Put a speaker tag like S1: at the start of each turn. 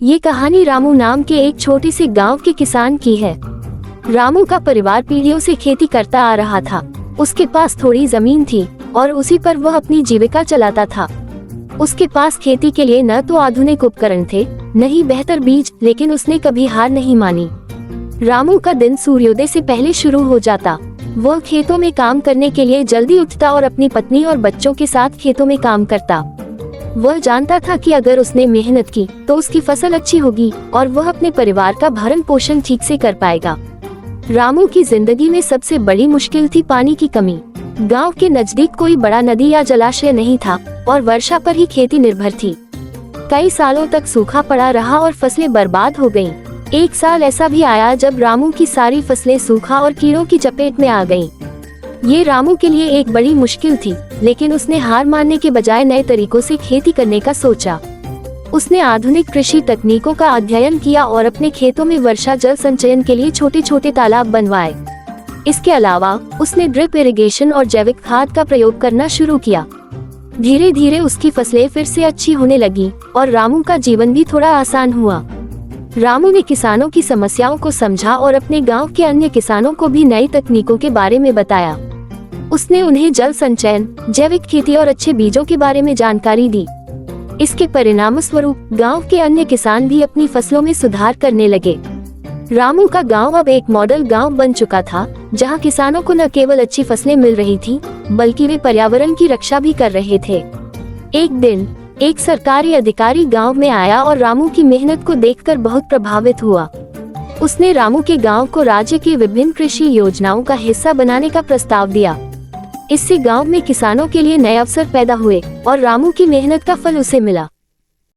S1: ये कहानी रामू नाम के एक छोटे से गांव के किसान की है। रामू का परिवार पीढ़ियों से खेती करता आ रहा था। उसके पास थोड़ी जमीन थी और उसी पर वह अपनी जीविका चलाता था। उसके पास खेती के लिए न तो आधुनिक उपकरण थे, न ही बेहतर बीज, लेकिन उसने कभी हार नहीं मानी। रामू का दिन सूर्योदय से पहले शुरू हो जाता। वह खेतों में काम करने के लिए जल्दी उठता और अपनी पत्नी और बच्चों के साथ खेतों में काम करता। वह जानता था कि अगर उसने मेहनत की तो उसकी फसल अच्छी होगी और वह अपने परिवार का भरण पोषण ठीक से कर पाएगा। रामू की जिंदगी में सबसे बड़ी मुश्किल थी पानी की कमी। गांव के नजदीक कोई बड़ा नदी या जलाशय नहीं था और वर्षा पर ही खेती निर्भर थी। कई सालों तक सूखा पड़ा रहा और फसलें बर्बाद हो गईं। एक साल ऐसा भी आया जब रामू की सारी फसलें सूखा और कीड़ों की चपेट में आ गईं। ये रामू के लिए एक बड़ी मुश्किल थी, लेकिन उसने हार मानने के बजाय नए तरीकों से खेती करने का सोचा। उसने आधुनिक कृषि तकनीकों का अध्ययन किया और अपने खेतों में वर्षा जल संचयन के लिए छोटे छोटे तालाब बनवाए। इसके अलावा उसने ड्रिप इरिगेशन और जैविक खाद का प्रयोग करना शुरू किया। धीरे धीरे उसकी फसलें फिर से अच्छी होने लगी और रामू का जीवन भी थोड़ा आसान हुआ। रामू ने किसानों की समस्याओं को समझा और अपने गांव के अन्य किसानों को भी नई तकनीकों के बारे में बताया। उसने उन्हें जल संचयन, जैविक खेती और अच्छे बीजों के बारे में जानकारी दी। इसके परिणामस्वरूप गांव के अन्य किसान भी अपनी फसलों में सुधार करने लगे। रामू का गांव अब एक मॉडल गांव बन चुका था, जहां किसानों को न केवल अच्छी फसलें मिल रही थी, बल्कि वे पर्यावरण की रक्षा भी कर रहे थे। एक दिन एक सरकारी अधिकारी गांव में आया और रामू की मेहनत को देखकर बहुत प्रभावित हुआ। उसने रामू के गांव को राज्य की विभिन्न कृषि योजनाओं का हिस्सा बनाने का प्रस्ताव दिया। इससे गांव में किसानों के लिए नए अवसर पैदा हुए और रामू की मेहनत का फल उसे मिला।